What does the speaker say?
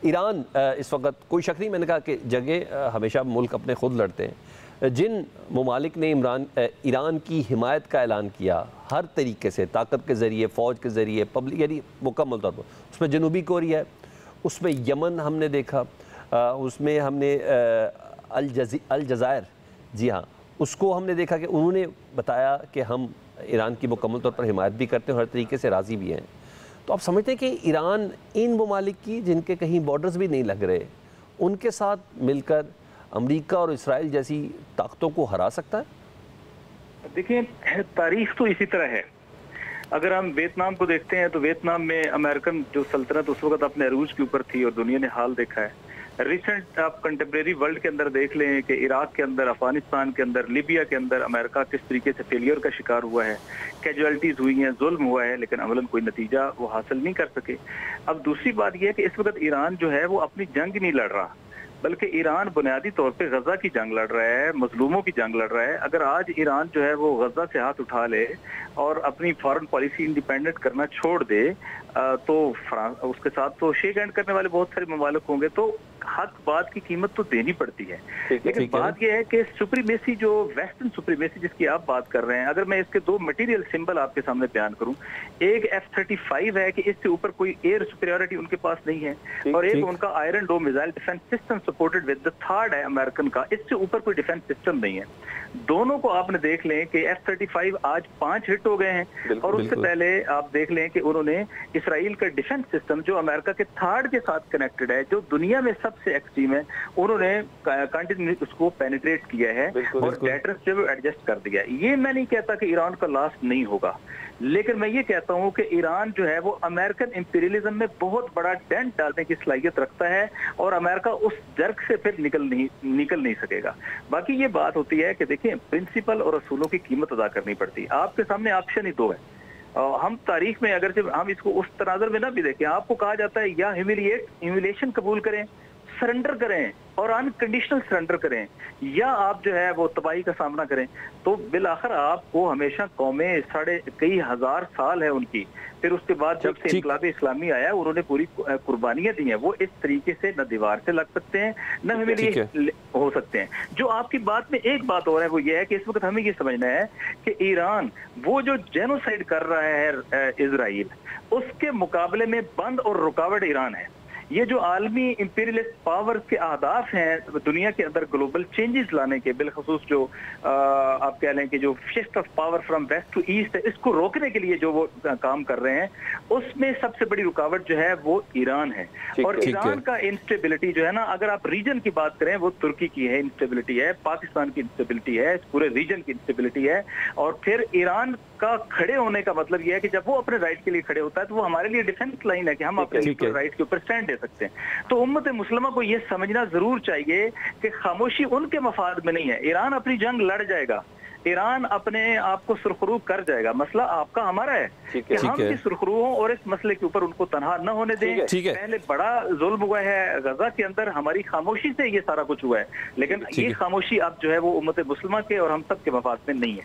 ایران اس وقت کوئی شک نہیں، میں نے کہا کہ جگہ ہمیشہ ملک اپنے خود لڑتے ہیں، جن ممالک نے ایران کی حمایت کا اعلان کیا ہر طریقے سے، طاقت کے ذریعے، فوج کے ذریعے، پبلک، یعنی مکمل طور پر، اس میں جنوبی کوریا ہے، اس میں یمن ہم نے دیکھا، اس میں ہم نے الجزائر، جی ہاں، اس کو ہم نے دیکھا کہ انہوں نے بتایا کہ ہم ایران کی مکمل طور پر حمایت بھی کرتے ہیں، ہر طریقے سے راضی بھی ہیں۔ تو آپ سمجھتے ہیں کہ ایران ان ممالک کی جن کے کہیں بارڈرز بھی نہیں لگ رہے، ان کے ساتھ مل کر امریکہ اور اسرائیل جیسی طاقتوں کو ہرا سکتا ہے؟ دیکھیں، تاریخ تو اسی طرح ہے۔ اگر ہم ویتنام کو دیکھتے ہیں تو ویتنام میں امریکن جو سلطنت اس وقت اپنے عروج کے اوپر تھی اور دنیا نے حال دیکھا ہے۔ ریسنٹ آپ کنٹمپریری ورلڈ کے اندر دیکھ لیں کہ عراق کے اندر، افغانستان کے اندر، لیبیا کے اندر امریکہ کس طریقے سے فیلئر کا شکار ہوا ہے، کیجوالٹیز ہوئی ہیں، ظلم ہوا ہے، لیکن عملاً کوئی نتیجہ وہ حاصل نہیں کر سکے۔ اب دوسری بات یہ ہے کہ اس وقت ایران جو ہے وہ اپنی جنگ نہیں لڑ رہا، بلکہ ایران بنیادی طور پہ غزہ کی جنگ لڑ رہا ہے، مظلوموں کی جنگ لڑ رہا ہے۔ اگر آج ایران جو ہے وہ غزہ سے ہاتھ اٹھا لے اور اپنی فارن پالیسی انڈیپینڈنٹ کرنا چھوڑ دے تو اس کے ساتھ تو شیک ہینڈ کرنے والے بہت سارے ممالک ہوں گے، تو حق بات کی قیمت تو دینی پڑتی ہے۔ لیکن بات یہ ہے کہ سپریمیسی، جو ویسٹرن سپریمیسی جس کی آپ بات کر رہے ہیں، اگر میں اس کے دو مٹیریل سمبل آپ کے سامنے بیان کروں، ایک F-35 ہے کہ اس سے اوپر کوئی ایئر سپیریورٹی ان کے پاس نہیں ہے، اور ایک ان کا Iron Dome missile defence system supported with the third ہے امریکن کا، اس سے اوپر کوئی ڈیفنس سسٹم نہیں ہے۔ دونوں کو آپ نے دیکھ لیں کہ F-35 آج 5 ہٹ ہو گئے ہیں، اور اس سے پہلے آپ دیکھ لیں کہ انہوں نے اسرائیل کا ڈیفنس سسٹم جو امریکہ کے تھرڈ کے ساتھ کنیکٹڈ ہے، جو دنیا میں سب سے ایکسٹریم ہے، انہوں نے کنٹینیوس اس کو پینیٹریٹ کیا ہے اور ڈیٹرنس سے ایڈجسٹ کر دیا ہے۔ یہ میں نہیں کہتا کہ ایران کا لاسٹ نہیں ہوگا، لیکن میں یہ کہتا ہوں کہ ایران جو ہے وہ امریکن امپیریلزم میں بہت بڑا ڈینٹ ڈالنے کی صلاحیت رکھتا ہے، اور امریکہ اس جرگ سے پھر نکل نہیں سکے گا۔ باقی یہ بات ہوتی ہے کہ دیکھیں، پرنسپل اور اصولوں کی قیمت ادا کرنی پڑتی ہے۔ آپ کے سامنے آپشن ہی دو ہے، ہم تاریخ میں اگر ہم اس کو اس تناظر میں نہ بھی دیکھیں، آپ کو کہا جاتا ہے یا ہیومیلیشن قبول کریں، سرنڈر کریں اور انکنڈیشنل سرنڈر کریں، یا آپ جو ہے وہ تباہی کا سامنا کریں، تو بالآخر آپ کو ہمیشہ قومیں کئی ہزار سال ہے ان کی، پھر اس کے بعد جب سے انقلاب اسلامی آیا انہوں نے پوری قربانیاں دی ہیں، وہ اس طریقے سے نہ دیوار سے لگ سکتے ہیں نہ ہیومیلیٹ ہو سکتے ہیں۔ جو آپ کی بات میں ایک بات اور ہے، وہ یہ ہے کہ اس وقت ہمیں یہ سمجھنا ہے کہ ایران وہ جو جینوسائیڈ کر رہا ہے اسرائیل، اس کے مقابلے میں بند اور رکاوٹ ایران ہے۔ یہ جو عالمی امپیریلسٹ پاور کے اہداف ہیں دنیا کے اندر گلوبل چینجز لانے کے، بالخصوص جو آپ کہہ لیں کہ جو shift of power from west to east ہے، اس کو روکنے کے لیے جو وہ کام کر رہے ہیں، اس میں سب سے بڑی رکاوٹ جو ہے وہ ایران ہے۔ اور ایران کا انسٹیبلٹی جو ہے نا، اگر آپ ریجن کی بات کریں، وہ ترکی کی ہے انسٹیبلٹی ہے، پاکستان کی انسٹیبلٹی ہے، پورے ریجن کی انسٹیبلٹی ہے۔ اور پھر ایران کا کھڑے ہونے کا مطلب یہ ہے کہ جب وہ اپنے رائٹ کے لیے کھڑے ہوتا ہے تو وہ ہمارے لیے ڈیفنس لائن ہے کہ ہم اپنے رائٹ کے اوپر سٹینڈ دے سکتے ہیں۔ تو امت مسلمہ کو یہ سمجھنا ضرور چاہیے کہ خاموشی ان کے مفاد میں نہیں ہے۔ ایران اپنی جنگ لڑ جائے گا، ایران اپنے آپ کو سرخرو کر جائے گا، مسئلہ آپ کا ہمارا ہے کہ ہم بھی سرخرو ہوں اور اس مسئلے کے اوپر ان کو تنہا نہ ہونے دیں۔ پہلے بڑا ظلم ہوا ہے غزہ کے اندر، ہماری خاموشی سے یہ سارا کچھ ہوا ہے، لیکن یہ خاموشی اب جو ہے وہ امت مسلمہ کے اور ہم سب کے مفاد میں نہیں ہے۔